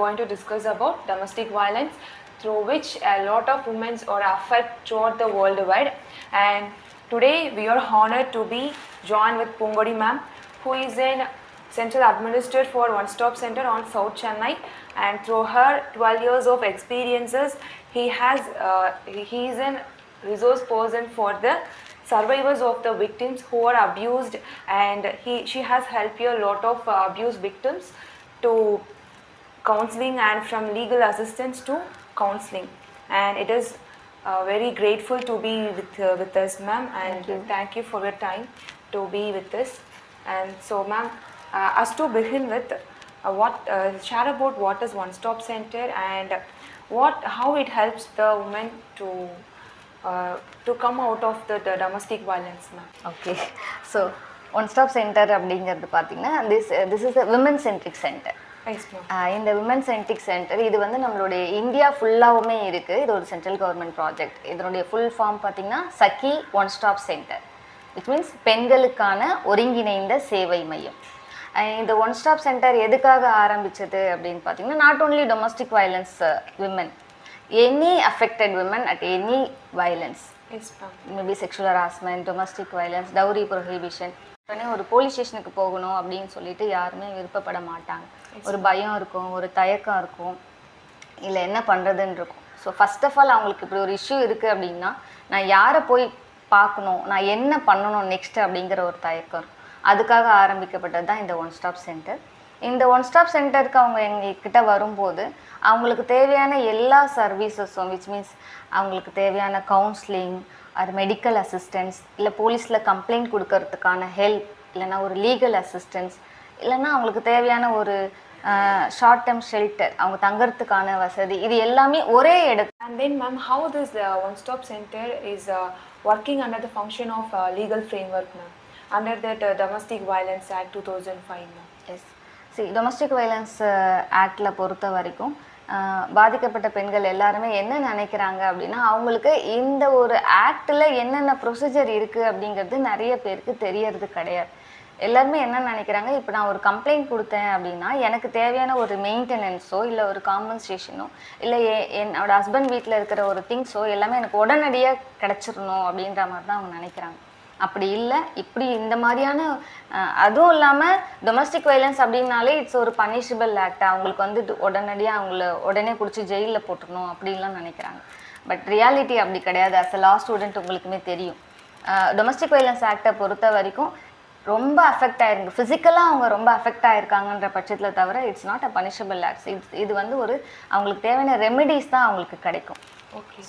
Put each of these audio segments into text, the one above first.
Going to discuss about domestic violence through which a lot of women are affected throughout the worldwide, and today we are honored to be joined with Pungodi ma'am, who is in Central Administrator for One Stop Center on South Chennai, and through her 12 years of experiences he is an resource person for the survivors of the victims who are abused, and she has helped a lot of abuse victims to counseling and from legal assistance to counseling, and it is very grateful to be with us, ma'am, and thank you for your time to be with us. And so, ma'am, as to begin with, share about what is One Stop Center and how it helps the women to come out of the domestic violence, ma'am. Okay, so One Stop Center அப்படிங்கிறது பார்த்தீங்கன்னா this is a women centric center. இந்த women centric centre இது வந்து நம்மளுடைய India ஃபுல்லாகவுமே இருக்குது. இது ஒரு central government project. இதனுடைய ஃபுல் ஃபார்ம் பார்த்திங்கன்னா சகி one stop centre, which means பெண்களுக்கான ஒருங்கிணைந்த சேவை மையம். இந்த ஒன் ஸ்டாப் சென்டர் எதுக்காக ஆரம்பித்தது அப்படின்னு பார்த்தீங்கன்னா, not only domestic violence women, any affected women at any violence, maybe sexual harassment, domestic violence, dowry prohibition. உடனே ஒரு போலீஸ் ஸ்டேஷனுக்கு போகணும் அப்படின்னு சொல்லிட்டு யாருமே விருப்பப்பட மாட்டாங்க. ஒரு பயம் இருக்கும், ஒரு தயக்கம் இருக்கும், இல்லை என்ன பண்ணுறதுன்னு இருக்கும். ஸோ ஃபஸ்ட் ஆஃப் ஆல் அவங்களுக்கு இப்படி ஒரு இஷ்யூ இருக்குது அப்படின்னா, நான் யாரை போய் பார்க்கணும், நான் என்ன பண்ணணும் நெக்ஸ்ட்டு அப்படிங்கிற ஒரு தயக்கம் இருக்கும். அதுக்காக ஆரம்பிக்கப்பட்டது தான் இந்த ஒன் ஸ்டாப் சென்டர். இந்த ஒன் ஸ்டாப் சென்டருக்கு அவங்க எங்ககிட்ட வரும்போது அவங்களுக்கு தேவையான எல்லா சர்வீசஸும், விச் மீன்ஸ் அவங்களுக்கு தேவையான கவுன்சிலிங், அது மெடிக்கல் அசிஸ்டன்ஸ், இல்லை போலீஸில் கம்ப்ளைண்ட் கொடுக்கறதுக்கான ஹெல்ப், இல்லைனா ஒரு லீகல் அசிஸ்டன்ஸ், இல்லைன்னா அவங்களுக்கு தேவையான ஒரு ஷார்ட் டேர்ம் ஷெல்டர், அவங்க தங்கறதுக்கான வசதி, இது எல்லாமே ஒரே இடத்துல. And then ma'am, how this One Stop Center is working under the function of legal framework, ma'am, under that Domestic Violence Act 2005, ma'am? Yes. See, Domestic Violence Actல பொறுத்த வரைக்கும் பாதிக்கப்பட்ட பெண்கள் எல்லாருமே என்ன நினைக்கிறாங்க அப்படின்னா, அவங்களுக்கு இந்த ஒரு ஆக்டில் என்னென்ன ப்ரொசீஜர் இருக்குது அப்படிங்கிறது நிறைய பேருக்கு தெரியறது கிடையாது. எல்லாருமே என்ன நினைக்கிறாங்க, இப்போ நான் ஒரு கம்ப்ளைண்ட் கொடுத்தேன் அப்படின்னா எனக்கு தேவையான ஒரு மெயின்டெனன்ஸோ இல்லை ஒரு காம்பன்சேஷனோ இல்லை என்னோட ஹஸ்பண்ட் வீட்டில் இருக்கிற ஒரு திங்ஸோ எல்லாமே எனக்கு உடனடியாக கிடச்சிடணும் அப்படின்ற மாதிரி தான் அவங்க நினைக்கிறாங்க. அப்படி இல்லை. இப்படி இந்த மாதிரியான அதுவும் இல்லாமல் டொமஸ்டிக் வயலன்ஸ் அப்படின்னாலே இட்ஸ் ஒரு பனிஷபிள் ஆக்ட். அவங்களுக்கு வந்து உடனடியாக அவங்கள உடனே பிடிச்சி ஜெயிலில் போட்டுடணும் அப்படின்லாம் நினைக்கிறாங்க. பட் ரியாலிட்டி அப்படி கிடையாது. அஸ் அ லா ஸ்டூடெண்ட் உங்களுக்குமே தெரியும், டொமஸ்டிக் வயலன்ஸ் ஆக்டை பொறுத்த வரைக்கும் ரொம்ப அஃபெக்ட் ஆயிருக்கு, ஃபிசிக்கலாக அவங்க ரொம்ப அஃபெக்ட் ஆகிருக்காங்கன்ற பட்சத்தில் தவிர it's not a punishable act. இது வந்து ஒரு அவங்களுக்கு தேவையான ரெமெடிஸ் தான் அவங்களுக்கு கிடைக்கும்.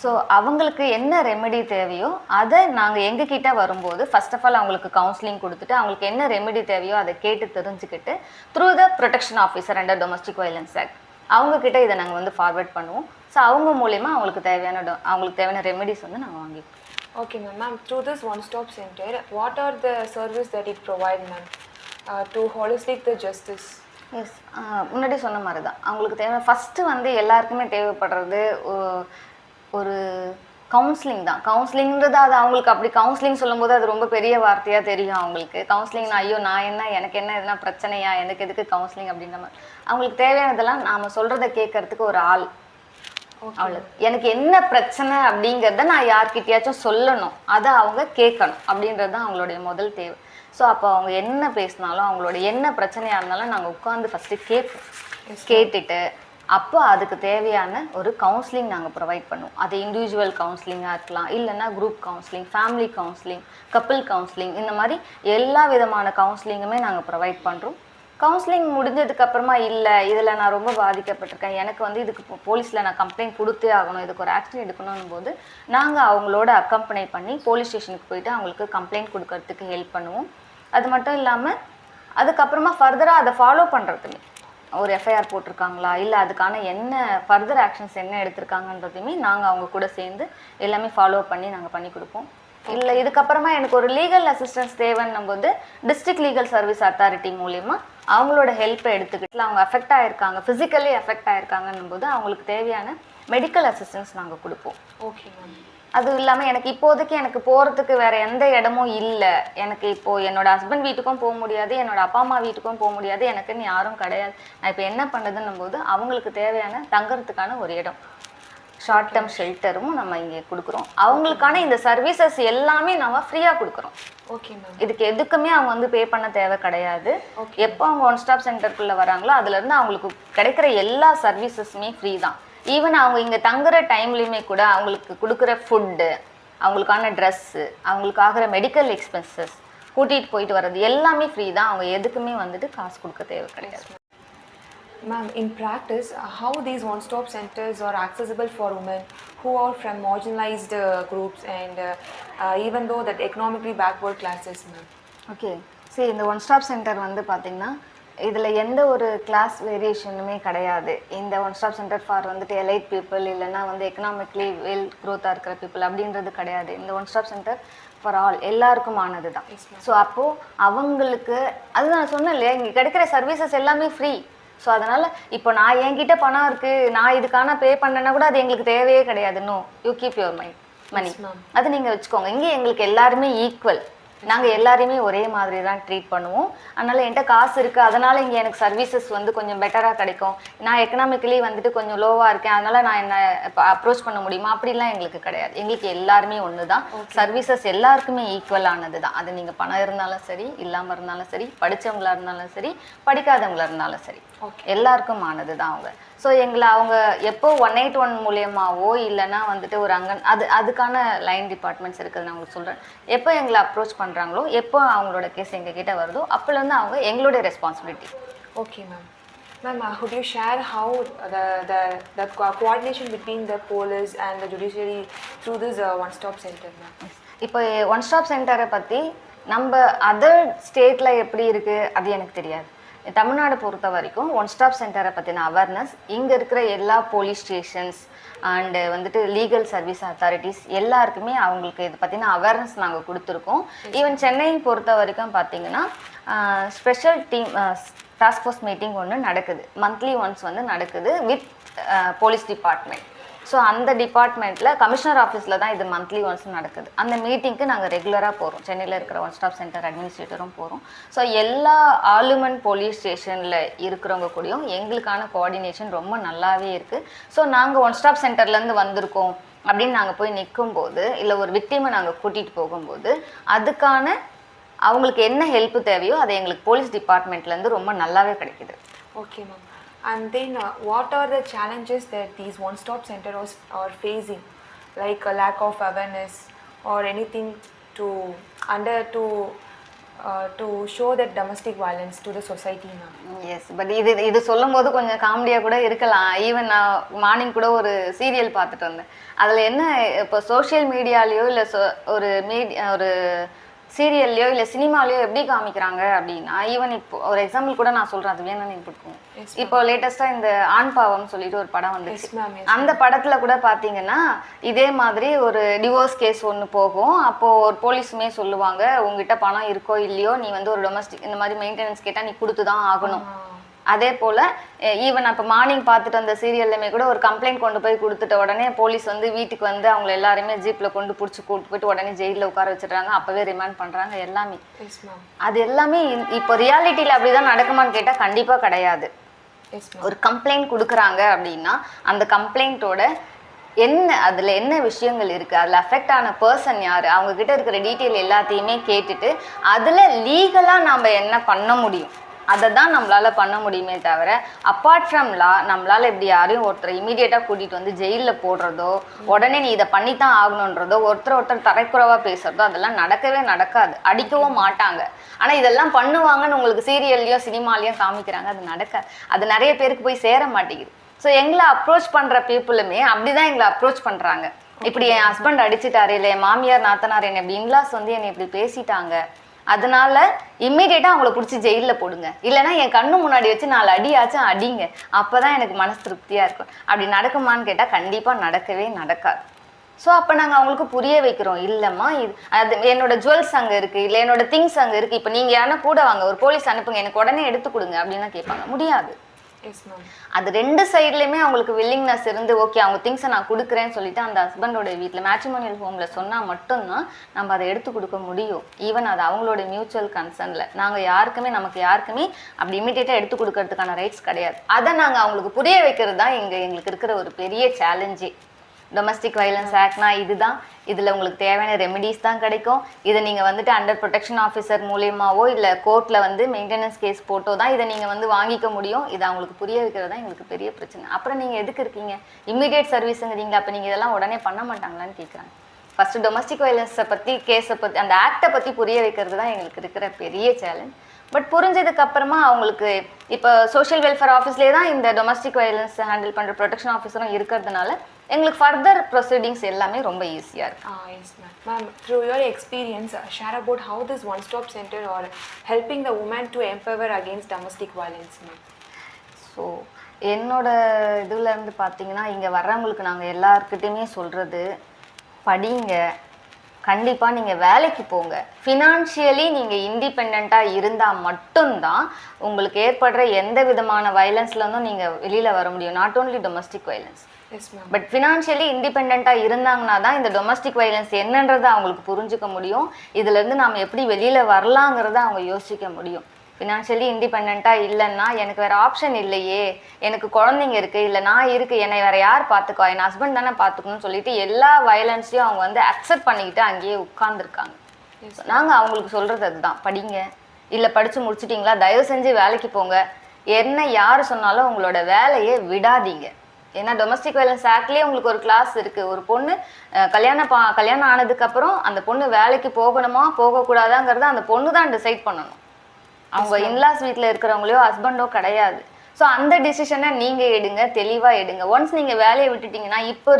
ஸோ அவங்களுக்கு என்ன ரெமெடி தேவையோ அதை நாங்கள் எங்ககிட்ட வரும்போது ஃபர்ஸ்ட் ஆஃப் ஆல் அவங்களுக்கு கவுன்சிலிங் கொடுத்துட்டு அவங்களுக்கு என்ன ரெமெடி தேவையோ அதை கேட்டு தெரிஞ்சுக்கிட்டு through the protection officer under domestic violence act அவங்கக்கிட்ட இதை நாங்கள் வந்து ஃபார்வர்ட் பண்ணுவோம். ஸோ அவங்க மூலயமா அவங்களுக்கு தேவையான ரெமெடிஸ் வந்து நாங்கள் வாங்கிப்போம். Okay, ma'am. Through this One Stop Center, what are the services that it provides, ma'am, to holistic the justice? Yes, முன்னாடி சொன்ன மாதிரி தான் அவங்களுக்கு தேவை. ஃபஸ்ட்டு வந்து எல்லாருக்குமே தேவைப்படுறது ஒரு கவுன்சிலிங் தான். கவுன்சிலிங்கிறது அது அவங்களுக்கு அப்படி கவுன்சிலிங் சொல்லும்போது அது ரொம்ப பெரிய வார்த்தையாக தெரியும் அவங்களுக்கு. கவுன்சிலிங்னா ஐயோ நான் என்ன, எனக்கு என்ன எதுனா பிரச்சனையா, எனக்கு எதுக்கு கவுன்சிலிங் அப்படின்ற மாதிரி. அவங்களுக்கு தேவையானதெல்லாம் நாம் சொல்கிறத கேட்கறதுக்கு ஒரு ஆள், அவ்வளோ. எனக்கு என்ன பிரச்சனை அப்படிங்கிறத நான் யார்கிட்டயாச்சும் சொல்லணும், அதை அவங்க கேட்கணும் அப்படின்றது தான் அவங்களுடைய முதல் தேவை. ஸோ அப்போ அவங்க என்ன பேசினாலும் அவங்களோட என்ன பிரச்சனையாக இருந்தாலும் நாங்கள் உட்காந்து ஃபஸ்ட்டு கேட்போம். கேட்டுட்டு அப்போ அதுக்கு தேவையான ஒரு கவுன்சிலிங் நாங்கள் ப்ரொவைட் பண்ணுவோம். அது இண்டிவிஜுவல் கவுன்சிலிங்காக இருக்கலாம், இல்லைன்னா group counselling, family counselling, couple counselling, இந்த மாதிரி எல்லா விதமான கவுன்சிலிங்குமே நாங்கள் ப்ரொவைட் பண்ணுறோம். கவுன்சிலிங் முடிஞ்சதுக்கப்புறமா இல்லை இதில் நான் ரொம்ப பாதிக்கப்பட்டிருக்கேன், எனக்கு வந்து இதுக்கு போலீஸில் நான் கம்ப்ளைண்ட் கொடுத்தே ஆகணும், இதுக்கு ஒரு ஆக்ஷன் எடுக்கணும் போது நாங்கள் அவங்களோட அக்கம்பனி பண்ணி போலீஸ் ஸ்டேஷனுக்கு போயிட்டு அவங்களுக்கு கம்ப்ளைண்ட் கொடுக்கறதுக்கு ஹெல்ப் பண்ணுவோம். அது மட்டும் இல்லாமல் அதுக்கப்புறமா ஃபர்தராக அதை ஃபாலோ பண்ணுறதுமே, ஒரு எஃப்ஐஆர் போட்டிருக்காங்களா, இல்லை அதுக்கான என்ன ஃபர்தர் ஆக்ஷன்ஸ் என்ன எடுத்திருக்காங்கன்றதையுமே நாங்கள் அவங்க கூட சேர்ந்து எல்லாமே ஃபாலோ பண்ணி நாங்கள் பண்ணி கொடுப்போம். இல்லை இதுக்கப்புறமா எனக்கு ஒரு லீகல் அசிஸ்டன்ஸ் தேவைன்னும் போது டிஸ்ட்ரிக்ட் லீகல் சர்வீஸ் அத்தாரிட்டி மூலயமா அவங்களோட ஹெல்ப்பை எடுத்துக்கிட்டு அவங்க அஃபெக்ட் ஆகிருக்காங்க, ஃபிசிக்கலி அஃபெக்ட் ஆகிருக்காங்கன்னும் போது அவங்களுக்கு தேவையான மெடிக்கல் அசிஸ்டன்ஸ் நாங்கள் கொடுப்போம். Okay ma'am. அதுவும் இல்லாமல் எனக்கு இப்போதைக்கு எனக்கு போகிறதுக்கு வேறு எந்த இடமும் இல்லை. எனக்கு இப்போது என்னோட ஹஸ்பண்ட் வீட்டுக்கும் போக முடியாது, என்னோட அப்பா அம்மா வீட்டுக்கும் போக முடியாது, எனக்குன்னு யாரும் கிடையாது. நான் இப்போ என்ன பண்ணுறதுன்னும் போது அவங்களுக்கு தேவையான தங்குறதுக்கான ஒரு இடம், ஷார்ட் டேர்ம் ஷெல்டரும் நம்ம இங்கே கொடுக்குறோம். அவங்களுக்கான இந்த சர்வீசஸ் எல்லாமே நம்ம ஃப்ரீயாக கொடுக்குறோம். Okay ma'am. இதுக்கு எதுக்குமே அவங்க வந்து பே பண்ண தேவை கிடையாது. எப்போ அவங்க ஒன் ஸ்டாப் சென்டருக்குள்ளே வராங்களோ அதுலேருந்து அவங்களுக்கு கிடைக்கிற எல்லா சர்வீசஸுமே ஃப்ரீ தான். ஈவன் அவங்க இங்கே தங்குற டைம்லையுமே கூட அவங்களுக்கு கொடுக்குற ஃபுட்டு, அவங்களுக்கான ட்ரெஸ்ஸு, அவங்களுக்கு ஆகிற மெடிக்கல் எக்ஸ்பென்சஸ், கூட்டிகிட்டு போயிட்டு வர்றது எல்லாமே ஃப்ரீ தான். அவங்க எதுக்குமே வந்துட்டு காசு கொடுக்க தேவை கிடையாது. Ma'am, in practice, how these one-stop centers are accessible for women who are from marginalized groups and even though that economically backward classes, ma'am? Okay, சரி, இந்த ஒன் ஸ்டாப் சென்டர் வந்து பார்த்திங்கன்னா இதில் எந்த ஒரு கிளாஸ் வேரியேஷனுமே கிடையாது. இந்த ஒன் ஸ்டாப் சென்டர் ஃபார் வந்துட்டு எலைட் பீப்புள் இல்லைன்னா வந்து எக்கனாமிக்லி வெல் க்ரோத்தாக இருக்கிற பீப்புள் அப்படின்றது கிடையாது. இந்த one stop center for all, எல்லாருக்குமானது தான். ஸோ அப்போது அவங்களுக்கு அது நான் சொன்னேன் இல்லையா, இங்கே கிடைக்கிற சர்வீசஸ் எல்லாமே ஃப்ரீ. ஸோ அதனால் இப்போ நான் என்கிட்ட பணம் இருக்குது, நான் இதுக்கான பே பண்ணேன்னா கூட அது எங்களுக்கு தேவையே கிடையாது. No, you keep your money, அது நீங்கள் வச்சுக்கோங்க. இங்கே எங்களுக்கு எல்லாருமே ஈக்குவல், நாங்கள் எல்லாரையுமே ஒரே மாதிரி தான் ட்ரீட் பண்ணுவோம். அதனால் என்கிட்ட காசு இருக்குது, அதனால் இங்கே எனக்கு சர்வீசஸ் வந்து கொஞ்சம் பெட்டராக கிடைக்கும். நான் எக்கனாமிக்கலி வந்துட்டு கொஞ்சம் லோவாக இருக்கேன், அதனால் நான் என்ன இப்போ அப்ரோச் பண்ண முடியுமா அப்படிலாம் எங்களுக்கு கிடையாது. எங்களுக்கு எல்லாருமே ஒன்று தான். சர்வீசஸ் எல்லாருக்குமே ஈக்குவலானது தான். அது நீங்கள் பணம் இருந்தாலும் சரி, இல்லாமல் இருந்தாலும் சரி, படித்தவங்களாக இருந்தாலும் சரி, படிக்காதவங்களாக இருந்தாலும் சரி, எல்லாருக்கும் ஆனது தான் அவங்க. ஸோ எங்களை அவங்க எப்போ 181 மூலியமாகவோ இல்லைன்னா வந்துட்டு ஒரு அதுக்கான லைன் டிபார்ட்மெண்ட்ஸ் இருக்குது, நான் உங்களுக்கு சொல்கிறேன். எப்போ எங்களை அப்ரோச் பண்ணுறாங்களோ, எப்போ அவங்களோட கேஸ் எங்ககிட்ட வருதோ அப்போலேருந்து அவங்க எங்களுடைய responsibility. Okay ma'am. Ma'am, could you share how the coordination between the police and the judiciary through this one-stop center, ma'am? இப்போ ஒன் ஸ்டாப் சென்டரை பற்றி நம்ம அதர் ஸ்டேட்டில் எப்படி இருக்குது அது எனக்கு தெரியாது. தமிழ்நாடு பொறுத்த வரைக்கும் ஒன் ஸ்டாப் சென்டரை பற்றின அவேர்னஸ் இங்கே இருக்கிற எல்லா போலீஸ் ஸ்டேஷன்ஸ் அண்டு வந்துட்டு லீகல் சர்வீஸ் அத்தாரிட்டிஸ் எல்லாருக்குமே அவங்களுக்கு இதை பற்றின அவேர்னஸ் நாங்கள் கொடுத்துருக்கோம். ஈவன் சென்னையை பொறுத்த வரைக்கும் பார்த்திங்கன்னா special team task force meeting ஒன்று நடக்குது, மந்த்லி ஒன்ஸ் வந்து நடக்குது வித் போலீஸ் டிபார்ட்மெண்ட். ஸோ அந்த டிபார்ட்மெண்ட்டில் கமிஷனர் ஆஃபீஸில் தான் இது மந்த்லி ஒன்ஸ் நடக்குது. அந்த மீட்டிங்க்கு நாங்கள் ரெகுலராக போகிறோம். சென்னையில் இருக்கிற ஒன் ஸ்டாப் சென்டர் அட்மினிஸ்ட்ரேட்டரும் போகிறோம். ஸோ எல்லா ஆலுமன் போலீஸ் ஸ்டேஷனில் இருக்கிறவங்க கூடயும் எங்களுக்கான கோஆர்டினேஷன் ரொம்ப நல்லாவே இருக்குது. ஸோ நாங்கள் ஒன் ஸ்டாப் சென்டர்லேருந்து வந்திருக்கோம் அப்படின்னு நாங்கள் போய் நிற்கும்போது, இல்லை ஒரு விக்டிமை நாங்கள் கூட்டிகிட்டு போகும்போது அதுக்கான அவங்களுக்கு என்ன ஹெல்ப் தேவையோ அதை எங்களுக்கு போலீஸ் டிபார்ட்மெண்ட்லேருந்து ரொம்ப நல்லாவே கிடைக்குது. Okay ma'am. And then what are the challenges that these one-stop centers are facing, like a lack of awareness or anything to show that domestic violence to the society, ma'am? Yes, but இது சொல்லும் போது கொஞ்சம் காமெடியாக கூட இருக்கலாம். Even நான் morning கூட ஒரு சீரியல் பார்த்துட்டு வந்தேன். அதில் என்ன, இப்போ சோஷியல் மீடியாலேயோ இல்லை ஒரு சீரியல்லையோ இல்லை சினிமாலேயோ எப்படி காமிக்கிறாங்க அப்படின்னா, ஈவன் இப்போ ஒரு எக்ஸாம்பிள் கூட நான் சொல்கிறேன், அது வேணும்னு எனக்கு பிடிக்கும். இப்போ லேட்டஸ்ட்டாக இந்த ஆண் பாவம்னு சொல்லிட்டு ஒரு படம் வந்துச்சு. அந்த படத்தில் கூட பார்த்தீங்கன்னா இதே மாதிரி ஒரு டிவோர்ஸ் கேஸ் ஒன்று போகும். அப்போது ஒரு போலீஸுமே சொல்லுவாங்க, உங்ககிட்ட பணம் இருக்கோ இல்லையோ நீ வந்து ஒரு டொமஸ்டிக் இந்த மாதிரி மெயின்டெனன்ஸ் கேட்டால் நீ கொடுத்து தான் ஆகணும். அதே போல் ஈவன் அப்போ மார்னிங் பார்த்துட்டு அந்த சீரியல்லையுமே கூட ஒரு கம்ப்ளைண்ட் கொண்டு போய் கொடுத்துட்ட உடனே போலீஸ் வந்து வீட்டுக்கு வந்து அவங்கள எல்லாருமே ஜீப்பில் கூட்டு போயிட்டு உடனே ஜெயிலில் உட்கார வச்சுட்றாங்க, அப்போவே ரிமாண்ட் பண்ணுறாங்க எல்லாமே. அது எல்லாமே இப்போ ரியாலிட்டியில் அப்படி தான் நடக்குமான்னு கேட்டால் கண்டிப்பாக கிடையாது. ஒரு கம்ப்ளைண்ட் கொடுக்குறாங்க அப்படின்னா அந்த கம்ப்ளைண்ட்டோட அதில் என்ன விஷயங்கள் இருக்குது, அதில் அஃபெக்ட் ஆன பர்சன் யார், அவங்கக்கிட்ட இருக்கிற டீட்டெயில் எல்லாத்தையுமே கேட்டுட்டு அதில் லீகலாக நாம் என்ன பண்ண முடியும் அதை தான் நம்மளால் பண்ண முடியுமே தவிர, அப்பார்ட் ஃப்ரம் லா நம்மளால் இப்படி யாரையும் ஒருத்தரை இமீடியட்டாக கூட்டிகிட்டு வந்து ஜெயிலில் போடுறதோ, உடனே நீ இதை பண்ணித்தான் ஆகணுன்றதோ, ஒருத்தர் தரைக்குறவாக பேசுகிறதோ அதெல்லாம் நடக்கவே நடக்காது. அடிக்கவும் மாட்டாங்க. ஆனால் இதெல்லாம் பண்ணுவாங்கன்னு உங்களுக்கு சீரியல்லையோ சினிமாலேயோ காமிக்கிறாங்க, அது நடக்காது. அது நிறைய பேருக்கு போய் சேர மாட்டேங்குது. ஸோ எங்களை அப்ரோச் பண்ணுற பீப்புளுமே அப்படி தான் எங்களை அப்ரோச் பண்ணுறாங்க. இப்படி என் ஹஸ்பண்ட் அடிச்சுட்டாரு, இல்லை என் மாமியார் நாத்தனார் என்னை இப்படி இன்லாஸ் வந்து என்னை இப்படி பேசிட்டாங்க, அதனால இம்மீடியட்டாக அவங்கள பிடிச்சி ஜெயிலில் போடுங்க, இல்லைனா என் கண்ணு முன்னாடி வச்சு 4 அடியாச்சும் அடிங்க, அப்போ தான் எனக்கு மனசு திருப்தியாக இருக்கும். அப்படி நடக்குமான்னு கேட்டால் கண்டிப்பாக நடக்கவே நடக்காது. ஸோ அப்போ நாங்கள் அவங்களுக்கு புரிய வைக்கிறோம், இல்லைம்மா அது என்னோட ஜுவல்ஸ் அங்கே இருக்குது, இல்லை என்னோட திங்ஸ் அங்கே இருக்குது, இப்போ நீங்கள் யாருன்னா கூட வாங்க, ஒரு போலீஸ் அனுப்புங்க, எனக்கு உடனே எடுத்து கொடுங்க அப்படின்னா கேட்பாங்க. முடியாது. Yes ma'am. அது ரெண்டு சைட்லையுமே அவங்களுக்கு வில்லிங்னஸ் இருந்து ஓகே அவங்க திங்ஸை நான் கொடுக்குறேன்னு சொல்லிட்டு அந்த ஹஸ்பண்டோட வீட்டில் மேட்ரிமோனியல் ஹோமில் சொன்னால் மட்டும்தான் நம்ம அதை எடுத்து கொடுக்க முடியும். ஈவன் அது அவங்களோட மியூச்சுவல் கன்சர்னில் நாங்கள் நமக்கு யாருக்குமே அப்படி இமீடியட்டாக எடுத்து கொடுக்கறதுக்கான ரைட்ஸ் கிடையாது. அதை நாங்கள் அவங்களுக்கு புரிய வைக்கிறது தான் எங்களுக்கு இருக்கிற ஒரு பெரிய சேலஞ்சே. டொமஸ்டிக் வயலன்ஸ் ஆக்ட்னா இதுதான், இதில் உங்களுக்கு தேவையான ரெமெடிஸ் தான் கிடைக்கும். இதை நீங்கள் வந்துட்டு அண்டர் ப்ரொடெக்ஷன் ஆஃபீஸர் மூலியமாவோ இல்லை கோர்ட்டில் வந்து மெயின்டெனன்ஸ் கேஸ் போட்டோ தான் இதை நீங்கள் வந்து வாங்கிக்க முடியும். இதை அவங்களுக்கு புரிய வைக்கிறது தான் எங்களுக்கு பெரிய பிரச்சனை. அப்புறம் நீங்கள் எதுக்கு இருக்கீங்க, இம்மீடியட் சர்வீஸுங்கிறீங்க, அப்போ நீங்கள் இதெல்லாம் உடனே பண்ண மாட்டாங்களான்னு கேட்குறாங்க. ஃபஸ்ட்டு டொமஸ்டிக் வயலன்ஸை பற்றி கேஸை பற்றி அந்த ஆக்டை பற்றி புரிய வைக்கிறது தான் எங்களுக்கு இருக்கிற பெரிய சேலஞ்ச். பட் புரிஞ்சதுக்கு அப்புறமா அவங்களுக்கு இப்போ சோஷியல் வெல்ஃபேர் ஆஃபீஸ்லேயே தான் இந்த டொமஸ்டிக் வயலன்ஸ் ஹேண்டில் பண்ணுற ப்ரொடெக்ஷன் ஆஃபீஸரும் இருக்கிறதுனால எங்களுக்கு ஃபர்தர் ப்ரொசீடிங்ஸ் எல்லாமே ரொம்ப ஈஸியாக இருக்கும். Yes ma'am. Ma'am, through your experience, share about how this one-stop center or helping the woman to empower against domestic violence, ma'am. So என்னோட இதில் இருந்து பார்த்தீங்கன்னா இங்கே வர்றவங்களுக்கு நாங்கள் எல்லாருக்கிட்டையுமே சொல்கிறது, படிங்க, கண்டிப்பாக நீங்கள் வேலைக்கு போங்க, ஃபினான்ஷியலி நீங்கள் இண்டிபெண்ட்டாக இருந்தால் மட்டும்தான் உங்களுக்கு ஏற்படுற எந்த விதமான வயலன்ஸ்லேருந்தும் நீங்கள் வெளியில் வர முடியும். Not only domestic violence, but financially இண்டிபெண்ட்டாக இருந்தாங்கன்னா தான் இந்த டொமஸ்டிக் வயலன்ஸ் என்னன்றதை அவங்களுக்கு புரிஞ்சுக்க முடியும். இதுலேருந்து நாம் எப்படி வெளியில் வரலாங்கிறத அவங்க யோசிக்க முடியும். ஃபினான்ஷியலி இண்டிபெண்ட்டாக இல்லைன்னா எனக்கு வேறு ஆப்ஷன் இல்லையே, எனக்கு குழந்தைங்க இருக்குது, இல்லை நான் இருக்குது, என்னை வேறு யார் பார்த்துக்கோ, என் ஹஸ்பண்ட் தானே பார்த்துக்கணும்னு சொல்லிட்டு எல்லா வயலன்ஸையும் அவங்க வந்து அக்செப்ட் பண்ணிக்கிட்டு அங்கேயே உட்காந்துருக்காங்க. நாங்கள் அவங்களுக்கு சொல்கிறது அதுதான், படிங்க, இல்லை படித்து முடிச்சிட்டிங்களா தயவு செஞ்சு வேலைக்கு போங்க, என்ன யார் சொன்னாலும் உங்களோட வேலையை விடாதீங்க. ஏன்னா டொமஸ்டிக் வயலன்ஸ் ஆக்ட்லேயே உங்களுக்கு ஒரு கிளாஸ் இருக்குது. ஒரு பொண்ணு கல்யாணம் ஆனதுக்கப்புறம் அந்த பொண்ணு வேலைக்கு போகணுமா போகக்கூடாதாங்கிறத அந்த பொண்ணு தான் டிசைட் பண்ணணும். அவங்க இன்லாஸ் வீட்டில் இருக்கிறவங்களையோ ஹஸ்பண்டோ கிடையாது. ஸோ அந்த டிசிஷனை நீங்கள் எடுங்க, தெளிவாக எடுங்க. ஒன்ஸ் நீங்கள் வேலையை விட்டுட்டிங்கன்னா இப்போ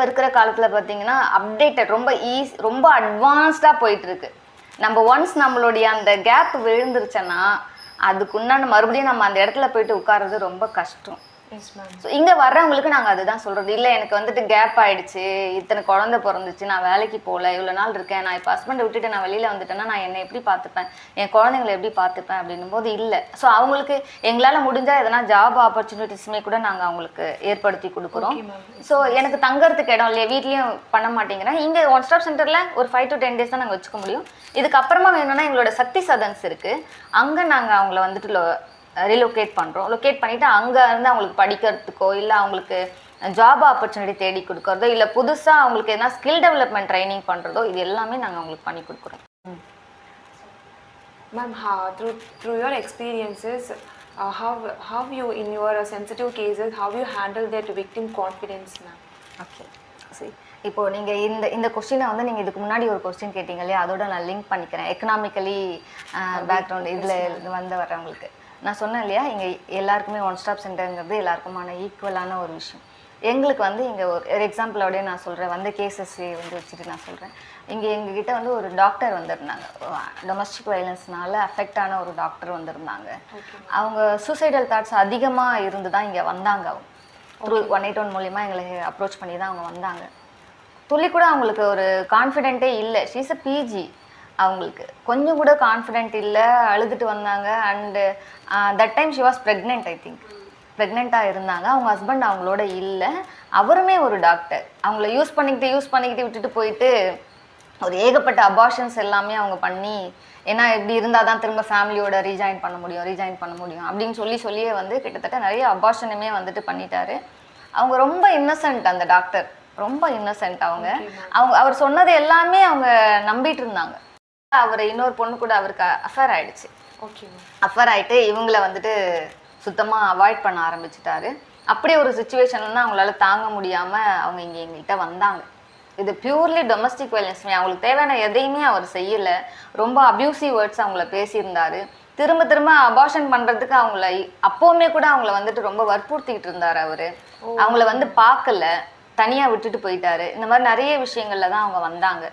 இருக்கிற காலத்தில் பார்த்தீங்கன்னா அப்டேட்டட் ரொம்ப அட்வான்ஸ்டாக போயிட்டுருக்கு. நம்ம ஒன்ஸ் நம்மளுடைய அந்த கேப் விழுந்துருச்சுன்னா அதுக்குண்டான மறுபடியும் நம்ம அந்த இடத்துல போயிட்டு உட்கார்றது ரொம்ப கஷ்டம். ஸோ இங்கே வர்றவங்களுக்கு நாங்கள் அதுதான் சொல்கிறது, இல்லை எனக்கு வந்துட்டு கேப் ஆகிடுச்சு, இத்தனை குழந்தை பிறந்துச்சு, நான் வேலைக்கு போகல, இவ்வளோ நாள் இருக்கேன், நான் இப்போ ஹஸ்பண்டை விட்டுட்டு நான் வெளியில் வந்துட்டேன்னா நான் என்னை எப்படி பார்த்துப்பேன், என் குழந்தைங்களை எப்படி பார்த்துப்பேன் அப்படின்னும் போது இல்லை. ஸோ அவங்களுக்கு எங்களால் முடிஞ்சால் எதனா ஜாப் ஆப்பர்ச்சுனிட்டிஸுமே கூட நாங்கள் அவங்களுக்கு ஏற்படுத்தி கொடுக்குறோம். ஸோ எனக்கு தங்கறதுக்கு இடம் இல்லையா, வீட்லேயும் பண்ண மாட்டேங்கிறேன், இங்கே ஒன் ஸ்டாப் சென்டரில் ஒரு 5 to 10 days தான் நாங்கள் வச்சுக்க முடியும். இதுக்கப்புறமா வேணும்னா எங்களோட சக்தி சதன்ஸ் இருக்குது, அங்கே நாங்கள் அவங்கள வந்துட்டு ரிலோகேட் பண்ணுறோம். லொக்கேட் பண்ணிவிட்டு அங்கே இருந்து அவங்களுக்கு படிக்கிறதுக்கோ இல்லை அவங்களுக்கு ஜாப் ஆப்பர்ச்சுனிட்டி தேடி கொடுக்குறதோ இல்லை புதுசாக அவங்களுக்கு எதனா ஸ்கில் டெவலப்மெண்ட் ட்ரைனிங் பண்ணுறதோ இது எல்லாமே நாங்கள் அவங்களுக்கு பண்ணி கொடுக்குறோம். Ma'am, through your experiences, how you in your sensitive cases, how you handle that victim confidence, ma'am? Okay, சரி, இப்போது நீங்கள் இந்த கொஸ்டினை வந்து நீங்கள் இதுக்கு முன்னாடி ஒரு கொஸ்டின் கேட்டீங்க இல்லையா, அதோட நான் லிங்க் பண்ணிக்கிறேன். எக்கனாமிக்கலி பேக்ரவுண்ட் இதில் வர்றவங்களுக்கு நான் சொன்னேன் இல்லையா, இங்கே எல்லாருக்குமே ஒன் ஸ்டாப் சென்டருங்கிறது எல்லாருக்குமான ஈக்குவலான ஒரு விஷயம். எங்களுக்கு வந்து இங்கே ஒரு எக்ஸாம்பிளோடய நான் சொல்கிறேன், வந்த கேசஸ் வந்து வச்சுட்டு நான் சொல்கிறேன். இங்கே எங்ககிட்ட வந்து ஒரு டாக்டர் வந்திருந்தாங்க, டொமஸ்டிக் வயலன்ஸ்னால அஃபெக்ட் ஆன ஒரு டாக்டர் வந்திருந்தாங்க. அவங்க சூசைடல் தாட்ஸ் அதிகமாக இருந்து தான் இங்கே வந்தாங்க. அவங்க த்ரூ 181 மூலிமா எங்களை அப்ரோச் பண்ணி தான் அவங்க வந்தாங்க. துளி கூட அவங்களுக்கு ஒரு கான்ஃபிடென்ட்டே இல்லை. ஷீஸ் அ பிஜி, அவங்களுக்கு கொஞ்சம் கூட கான்ஃபிடென்ட் இல்லை, அழுதுட்டு வந்தாங்க. And that time she was pregnant, I think ப்ரெக்னெண்ட்டாக இருந்தாங்க. அவங்க ஹஸ்பண்ட் அவங்களோட இல்லை, அவருமே ஒரு டாக்டர். அவங்கள யூஸ் பண்ணிக்கிட்டு விட்டுட்டு போயிட்டு ஒரு ஏகப்பட்ட அபார்ஷன்ஸ் எல்லாமே அவங்க பண்ணி, ஏன்னா இப்படி இருந்தால் தான் திரும்ப ஃபேமிலியோட ரீஜாயின் பண்ண முடியும் அப்படின்னு சொல்லியே வந்து கிட்டத்தட்ட நிறைய அபார்ஷனுமே வந்துட்டு பண்ணிட்டாரு. அவங்க ரொம்ப இன்னசென்ட், அந்த டாக்டர் ரொம்ப இன்னசென்ட். அவர் சொன்னது எல்லாமே அவங்க நம்பிட்டு இருந்தாங்க. அவர் இன்னொரு பொண்ணு கூட அவருக்கு அஃபேர் ஆயிடுச்சு. அஃபேர் ஆகிட்டு இவங்கள வந்துட்டு சுத்தமாக அவாய்ட் பண்ண ஆரம்பிச்சிட்டாரு. அப்படி ஒரு சுச்சுவேஷன்லாம் அவங்களால தாங்க முடியாமல் அவங்க இங்கே எங்கள்கிட்ட வந்தாங்க. இது பியூர்லி டொமஸ்டிக் வயலன்ஸ்மே, அவங்களுக்கு தேவையான எதையுமே அவர் செய்யலை. ரொம்ப அப்யூசிவ் வேர்ட்ஸ் அவங்கள பேசியிருந்தார். திரும்ப அபார்ஷன் பண்ணுறதுக்கு அவங்கள அப்போவுமே கூட அவங்கள வந்துட்டு ரொம்ப வற்புறுத்திக்கிட்டு இருந்தார். அவர் அவங்கள வந்து பார்க்கல, தனியாக விட்டுட்டு போயிட்டாரு. இந்த மாதிரி நிறைய விஷயங்களில் தான் அவங்க வந்தாங்க.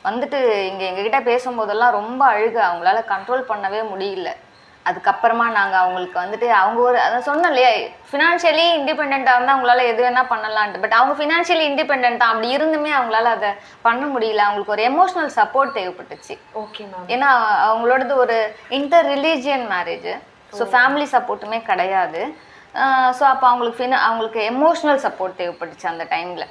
வந்துட்டு இங்கே எங்ககிட்ட பேசும்போதெல்லாம் ரொம்ப அழுக, அவங்களால கண்ட்ரோல் பண்ணவே முடியல. அதுக்கப்புறமா நாங்கள் அவங்களுக்கு வந்துட்டு அவங்க அதை சொன்னோம் இல்லையா, ஃபினான்ஷியலி இண்டிபெண்ட்டாக இருந்தால் அவங்களால எது வேணால் பண்ணலான்ட்டு. பட் அவங்க ஃபினான்ஷியலி இண்டிபெண்ட் தான், அப்படி இருந்துமே அவங்களால அதை பண்ண முடியல. அவங்களுக்கு ஒரு எமோஷ்னல் சப்போர்ட் தேவைப்பட்டுச்சு. Okay ma'am. ஏன்னா அவங்களோடது ஒரு inter religion marriage. So family சப்போர்ட்டுமே கிடையாது. ஸோ அப்போ அவங்களுக்கு எமோஷ்னல் சப்போர்ட் தேவைப்பட்டுச்சு அந்த டைமில்.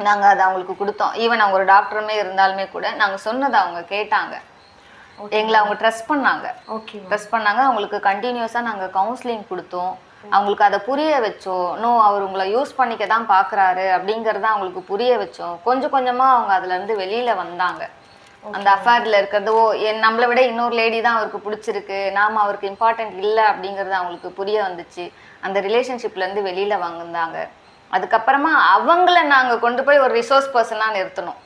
நாங்கள் அதை அவங்களுக்கு கொடுத்தோம். ஈவன் அவங்க ஒரு டாக்டருமே இருந்தாலுமே கூட நாங்கள் சொன்னதை அவங்க கேட்டாங்க, எங்களை அவங்க ட்ரஸ்ட் பண்ணாங்க. ட்ரஸ்ட் பண்ணாங்க. அவங்களுக்கு கண்டினியூஸாக நாங்கள் கவுன்சிலிங் கொடுத்தோம். அவங்களுக்கு அதை புரிய வச்சோம். அவர் உங்களை யூஸ் பண்ணிக்க தான் பார்க்குறாரு அப்படிங்கிறத அவங்களுக்கு புரிய வச்சோம். கொஞ்சம் கொஞ்சமாக அவங்க அதுலேருந்து வெளியில் வந்தாங்க. அந்த அஃபேரில் இருக்கிறது, நம்மளை விட இன்னொரு லேடி தான் அவருக்கு பிடிச்சிருக்கு, நாம் அவருக்கு இம்பார்ட்டன்ட் இல்லை அப்படிங்கிறது அவங்களுக்கு புரிய வந்துச்சு. அந்த ரிலேஷன்ஷிப்லேருந்து வெளியில் வந்தாங்க. அதுக்கப்புறமா அவங்கள நாங்கள் கொண்டு போய் ஒரு ரிசோர்ஸ் பர்சனாக நிறுத்தணும்.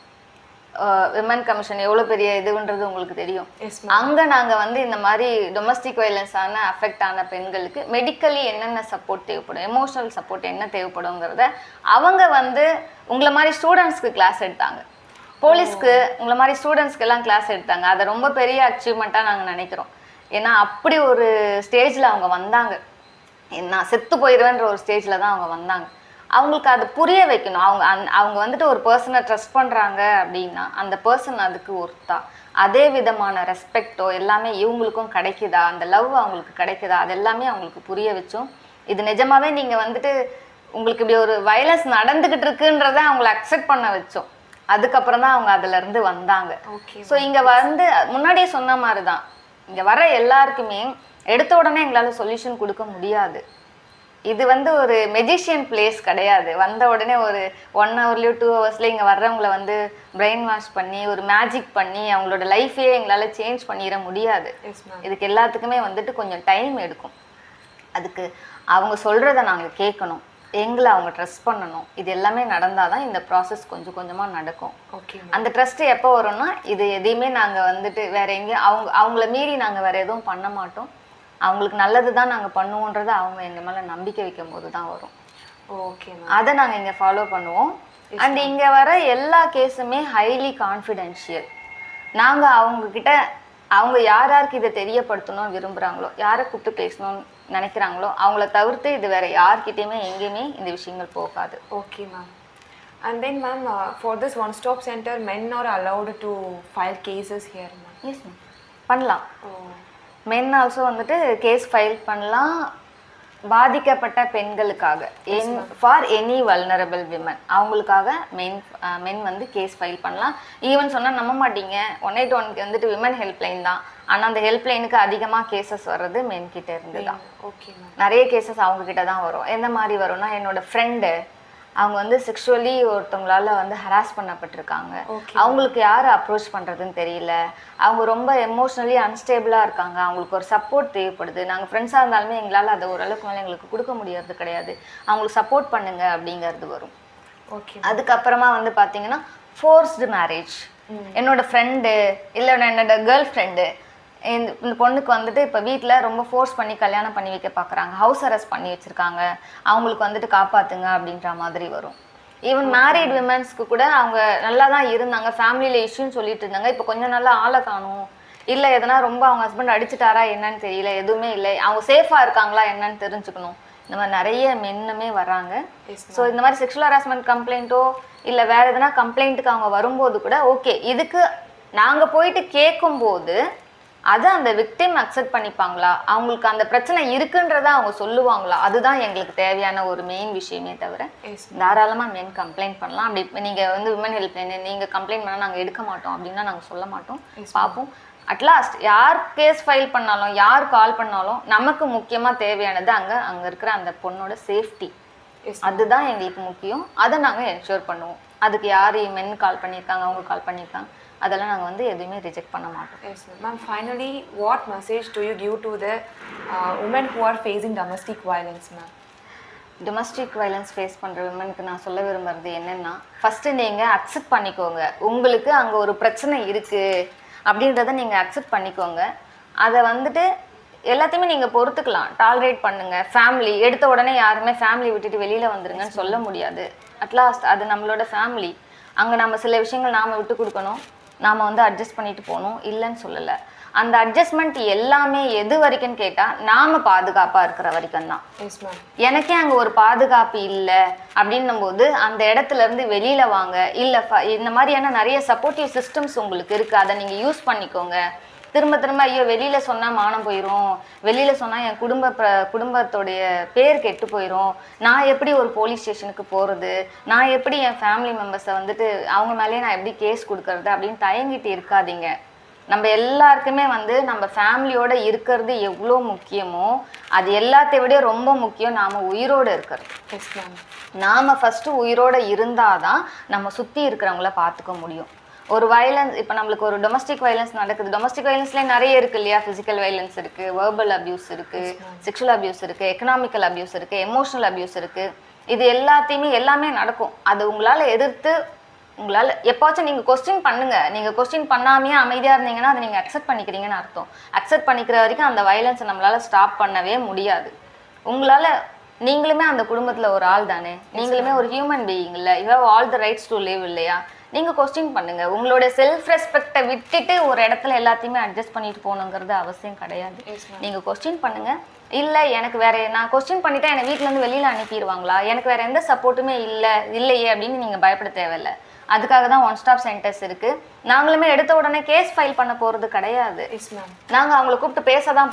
விமன் கமிஷன் எவ்வளோ பெரிய இதுன்றது உங்களுக்கு தெரியும். அங்கே நாங்கள் இந்த மாதிரி டொமஸ்டிக் வைலன்ஸான அஃபெக்ட் ஆன பெண்களுக்கு மெடிக்கலி என்னென்ன சப்போர்ட் தேவைப்படும், எமோஷனல் சப்போர்ட் என்ன தேவைப்படுங்கிறத அவங்க உங்களை மாதிரி ஸ்டூடெண்ட்ஸ்க்கு கிளாஸ் எடுத்தாங்க. போலீஸ்க்கு உங்களை மாதிரி ஸ்டூடெண்ட்ஸ்க்கு எல்லாம் கிளாஸ் எடுத்தாங்க. அதை ரொம்ப பெரிய அச்சீவ்மெண்ட்டாக நாங்கள் நினைக்கிறோம். ஏன்னா அப்படி ஒரு ஸ்டேஜில் அவங்க வந்தாங்க. நான் செத்து போயிடுவேன்ற ஒரு ஸ்டேஜில் தான் அவங்க வந்தாங்க. அவங்களுக்கு அது புரிய வைக்கணும். அவங்க ஒரு பர்சனை ட்ரஸ்ட் பண்ணுறாங்க அப்படின்னா அந்த பர்சன் அதுக்கு ஒர்த்தா, அதே விதமான ரெஸ்பெக்டோ எல்லாமே இவங்களுக்கும் கிடைக்குதா, அந்த லவ் அவங்களுக்கு கிடைக்குதா, அது எல்லாமே அவங்களுக்கு புரிய வச்சோம். இது நிஜமாவே நீங்கள் உங்களுக்கு இப்படி ஒரு வயலன்ஸ் நடந்துக்கிட்டு இருக்குன்றத அவங்கள அக்செப்ட் பண்ண வச்சோம். அதுக்கப்புறம் தான் அவங்க அதுலேருந்து வந்தாங்க. ஸோ இங்கே முன்னாடியே சொன்ன மாதிரி தான், இங்கே வர எல்லாருக்குமே எடுத்த உடனே எங்களால் சொல்யூஷன் கொடுக்க முடியாது. இது ஒரு மெஜிஷியன் பிளேஸ் கிடையாது. வந்த உடனே ஒரு 1 ஹவர்லையோ 2 ஹவர்ஸ்ல இங்கே வர்றவங்களை பிரெயின் வாஷ் பண்ணி ஒரு மேஜிக் பண்ணி அவங்களோட லைஃபையே எங்களால் சேஞ்ச் பண்ணிட முடியாது. இதுக்கு எல்லாத்துக்குமே கொஞ்சம் டைம் எடுக்கும். அதுக்கு அவங்க சொல்கிறத நாங்கள் கேட்கணும், எங்களை அவங்க ட்ரஸ்ட் பண்ணணும். இது எல்லாமே நடந்தால் தான் இந்த ப்ராசஸ் கொஞ்சம் கொஞ்சமாக நடக்கும். அந்த ட்ரஸ்ட்டு எப்போ வரும்னா, இது எதையுமே நாங்கள் வேற எங்கேயும் அவங்கள மீறி நாங்கள் வேற எதுவும் பண்ண மாட்டோம். அவங்களுக்கு நல்லது தான் நாங்கள் பண்ணுவோன்றதை அவங்க எங்கள் மேலே நம்பிக்கை வைக்கும் போது தான் வரும். அதை நாங்கள் இங்கே ஃபாலோ பண்ணுவோம். அண்ட் இங்கே வர எல்லா கேஸுமே ஹைலி கான்ஃபிடென்ஷியல். நாங்கள் அவங்கக்கிட்ட அவங்க யாருக்கு இதை தெரியப்படுத்தணும்னு விரும்புகிறாங்களோ, யாரை கூப்பிட்டு பேசணும்னு நினைக்கிறாங்களோ அவங்கள தவிர்த்து இது வேற யார்கிட்டயுமே எங்கேயுமே இந்த விஷயங்கள் போகாது. Okay ma'am. And then ma'am, for this one stop center, men are allowed to file cases here ma'am? Yes ma'am, பண்ணலாம். men also கேஸ் ஃபைல் பண்ணலாம் பாதிக்கப்பட்ட பெண்களுக்காக, ஃபார் எனி வல்னரபிள் விமன், அவங்களுக்காக மென் கேஸ் ஃபைல் பண்ணலாம். ஈவன் சொன்னால் நம்ப மாட்டீங்க, 181க்கு women helpline தான். ஆனால் அந்த ஹெல்ப்லைனுக்கு அதிகமாக கேசஸ் வர்றது மென் கிட்ட இருந்து தான். நிறைய கேசஸ் அவங்க கிட்ட தான் வரும். எந்த மாதிரி வரும்னா, என்னோட ஃப்ரெண்டு அவங்க செக்ஷுவலி ஒருத்தவங்களால ஹராஸ் பண்ணப்பட்டிருக்காங்க. அவங்களுக்கு யாரை அப்ரோச் பண்ணுறதுன்னு தெரியல. அவங்க ரொம்ப எமோஷ்னலி அன்ஸ்டேபிளாக இருக்காங்க. அவங்களுக்கு ஒரு சப்போர்ட் தேவைப்படுது. நாங்கள் ஃப்ரெண்ட்ஸாக இருந்தாலுமே எங்களால் அதை ஓரளவுக்கு மேலே எங்களுக்கு கொடுக்க முடியறது கிடையாது. அவங்களுக்கு சப்போர்ட் பண்ணுங்க அப்படிங்கிறது வரும். அதுக்கப்புறமா பார்த்தீங்கன்னா ஃபோர்ஸ்டு மேரேஜ். என்னோட ஃப்ரெண்டு இல்லை என்னோட கேர்ள் ஃப்ரெண்டு இந்த பொண்ணுக்கு இப்போ வீட்டில் ரொம்ப ஃபோர்ஸ் பண்ணி கல்யாணம் பண்ணி வைக்க பார்க்குறாங்க, ஹவுஸ் அரெஸ்ட் பண்ணி வச்சுருக்காங்க, அவங்களுக்கு காப்பாற்றுங்க அப்படின்ற மாதிரி வரும். ஈவன் மேரிட் விமன்ஸ்க்கு கூட அவங்க நல்லா தான் இருந்தாங்க, ஃபேமிலியில் இஷ்யூன்னு சொல்லிட்டு இருந்தாங்க. இப்போ கொஞ்சம் நல்லா ஆளை காணும், இல்லை எதனா ரொம்ப அவங்க ஹஸ்பண்ட் அடிச்சுட்டாரா என்னன்னு தெரியல, எதுவுமே இல்லை, அவங்க சேஃபாக இருக்காங்களா என்னன்னு தெரிஞ்சுக்கணும். இந்த மாதிரி நிறைய மென்னுமே வராங்க. ஸோ இந்த மாதிரி செக்ஷுவல் ஹராஸ்மெண்ட் கம்ப்ளைண்ட்டோ இல்லை வேறு எதனா கம்ப்ளைண்ட்டுக்கு அவங்க வரும்போது கூட ஓகே, இதுக்கு நாங்கள் போயிட்டு கேட்கும்போது அதை அந்த விக்டிம் அக்செப்ட் பண்ணிப்பாங்களா, அவங்களுக்கு அந்த பிரச்சனை இருக்குன்றத அவங்க சொல்லுவாங்களா, அதுதான் எங்களுக்கு தேவையான ஒரு மெயின் விஷயமே. தவிர தாராளமாக மென் கம்ப்ளைண்ட் பண்ணலாம். அப்படி நீங்கள் விமன் ஹெல்ப்லைன் நீங்கள் கம்ப்ளைண்ட் பண்ணால் நாங்கள் எடுக்க மாட்டோம் அப்படின்னா நாங்கள் சொல்ல மாட்டோம், பார்ப்போம். அட்லாஸ்ட் யார் கேஸ் ஃபைல் பண்ணாலும் யார் கால் பண்ணாலும் நமக்கு முக்கியமாக தேவையானது அங்கே இருக்கிற அந்த பொண்ணோட சேஃப்டி. அதுதான் எங்களுக்கு முக்கியம். அதை நாங்கள் என்ஷூர் பண்ணுவோம். அதுக்கு யார் மென் கால் பண்ணியிருக்காங்க, அவங்க கால் பண்ணியிருக்காங்க, அதெல்லாம் நாங்கள் எதுவுமே ரிஜெக்ட் பண்ண மாட்டோம். Yes ma'am. Finally what message to you give to the woman who are facing domestic violence ma'am? Domestic violence face பண்ணுற விமனுக்கு நான் சொல்ல விரும்புறது என்னென்னா, ஃபஸ்ட்டு நீங்கள் அக்செப்ட் பண்ணிக்கோங்க. உங்களுக்கு அங்கே ஒரு பிரச்சனை இருக்குது அப்படின்றத நீங்கள் அக்செப்ட் பண்ணிக்கோங்க. அதை எல்லாத்தையுமே நீங்கள் பொறுத்துக்கலாம், டாலரேட் பண்ணுங்கள். ஃபேமிலி எடுத்த உடனே யாருமே ஃபேமிலி விட்டுட்டு வெளியில் வந்துருங்கன்னு சொல்ல முடியாது. அட்லாஸ்ட் அது நம்மளோட ஃபேமிலி. அங்கே நம்ம சில விஷயங்கள் நாம் விட்டு கொடுக்கணும், நாம் அட்ஜஸ்ட் பண்ணிட்டு போகணும், இல்லைன்னு சொல்லலை. அந்த அட்ஜஸ்ட்மெண்ட் எல்லாமே எது வரைக்கும்னு கேட்டால் நாம் பாதுகாப்பாக இருக்கிற வரைக்கும் தான். எனக்கே அங்கே ஒரு பாதுகாப்பு இல்லை அப்படின்னும் போது அந்த இடத்துலேருந்து வெளியில் வாங்க. இல்லை இந்த மாதிரியான நிறைய சப்போர்ட்டிவ் சிஸ்டம்ஸ் உங்களுக்கு இருக்குது, அதை நீங்கள் யூஸ் பண்ணிக்கோங்க. திரும்ப திரும்ப ஐயோ வெளியில் சொன்னால் மானம் போயிடும், வெளியில் சொன்னால் என் குடும்பத்தோடைய பேர் கெட்டு போயிடும், நான் எப்படி ஒரு போலீஸ் ஸ்டேஷனுக்கு போகிறது, நான் எப்படி என் ஃபேமிலி மெம்பர்ஸை வந்துட்டு அவங்க மேலேயே நான் எப்படி கேஸ் கொடுக்கறது அப்படின்னு தயங்கிட்டு இருக்காதீங்க. நம்ம எல்லாருக்குமே வந்து நம்ம ஃபேமிலியோட இருக்கிறது எவ்வளோ முக்கியமோ அது எல்லாத்தை விட ரொம்ப முக்கியம் நாம் உயிரோடு இருக்கிறது. நாம் ஃபஸ்ட்டு உயிரோடு இருந்தால் தான் நம்ம சுற்றி இருக்கிறவங்கள பார்த்துக்க முடியும். ஒரு வயலன்ஸ், இப்போ நம்மளுக்கு ஒரு டொமஸ்டிக் வயலன்ஸ் நடக்குது, டொமஸ்டிக் வயலன்ஸ்லேயே நிறைய இருக்குது இல்லையா? ஃபிசிக்கல் வயலன்ஸ் இருக்குது, வெர்பல் அப்யூஸ் இருக்குது, செக்ஷுவல் அப்யூஸ் இருக்குது, எக்கனாமிக்கல் அப்யூஸ் இருக்குது, எமோஷனல் அப்யூஸ் இருக்குது. இது எல்லாமே நடக்கும். அது உங்களால் எதிர்த்து உங்களால் எப்போச்சும் நீங்கள் கொஸ்டின் பண்ணுங்கள். நீங்கள் கொஸ்டின் பண்ணாமையே அமைதியாக இருந்தீங்கன்னா அதை நீங்கள் அக்செப்ட் பண்ணிக்கிறீங்கன்னு அர்த்தம். அக்செப்ட் பண்ணிக்கிற வரைக்கும் அந்த வயலன்ஸை நம்மளால் ஸ்டாப் பண்ணவே முடியாது. உங்களால் நீங்களுமே அந்த குடும்பத்தில் ஒரு ஆள் தானே, நீங்களுமே ஒரு ஹியூமன் பீயிங் இல்லை, you have all the rights to live இல்லையா? நீங்கள் கொஸ்டின் பண்ணுங்கள். உங்களோட செல்ஃப் ரெஸ்பெக்டை விட்டுட்டு ஒரு இடத்துல எல்லாத்தையுமே அட்ஜஸ்ட் பண்ணிட்டு போகணுங்கிறது அவசியம் கிடையாது. நீங்கள் கொஸ்டின் பண்ணுங்கள். இல்லை எனக்கு வேற, நான் கொஸ்டின் பண்ணிட்டா என்னை வீட்டிலேருந்து வெளியில் அனுப்பிடுவாங்களா, எனக்கு வேற எந்த சப்போர்ட்டுமே இல்லையே அப்படின்னு நீங்கள் பயப்பட தேவையில்லை. அதுக்காக தான் ஒன் ஸ்டாப் சென்டர்ஸ் இருக்குது. நாங்களுமே எடுத்த உடனே கேஸ் ஃபைல் பண்ண போகிறது கிடையாது. நாங்கள் அவங்கள கூப்பிட்டு பேச தான்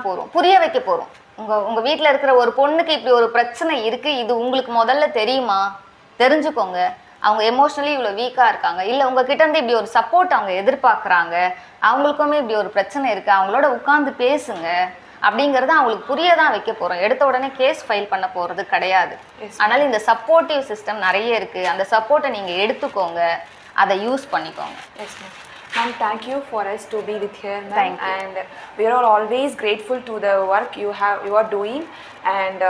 போகிறோம், புரிய வைக்க போகிறோம். உங்கள் வீட்டில் இருக்கிற ஒரு பொண்ணுக்கு இப்படி ஒரு பிரச்சனை இருக்குது, இது உங்களுக்கு முதல்ல தெரியுமா, தெரிஞ்சுக்கோங்க. அவங்க எமோஷ்னலி இவ்வளோ வீக்காக இருக்காங்க, இல்லை உங்ககிட்ட இருந்து இப்படி ஒரு சப்போர்ட் அவங்க எதிர்பார்க்குறாங்க, அவங்களுக்குமே இப்படி ஒரு பிரச்சனை இருக்குது, அவங்களோட உட்காந்து பேசுங்க அப்படிங்கிறத அவங்களுக்கு புரிய தான் வைக்க போகிறோம். எடுத்த உடனே கேஸ் ஃபைல் பண்ண போகிறது கிடையாது. அதனால் இந்த சப்போர்ட்டிவ் சிஸ்டம் நிறைய இருக்குது. அந்த சப்போர்ட்டை நீங்கள் எடுத்துக்கோங்க, அதை யூஸ் பண்ணிக்கோங்க. Ma'am, thank you for us to be with here, ma'am. And we are all always grateful to the work you are doing, and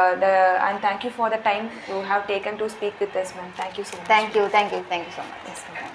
thank you for the time you have taken to speak with us, ma'am. Thank you so much. Thank you so much. Yes, ma'am.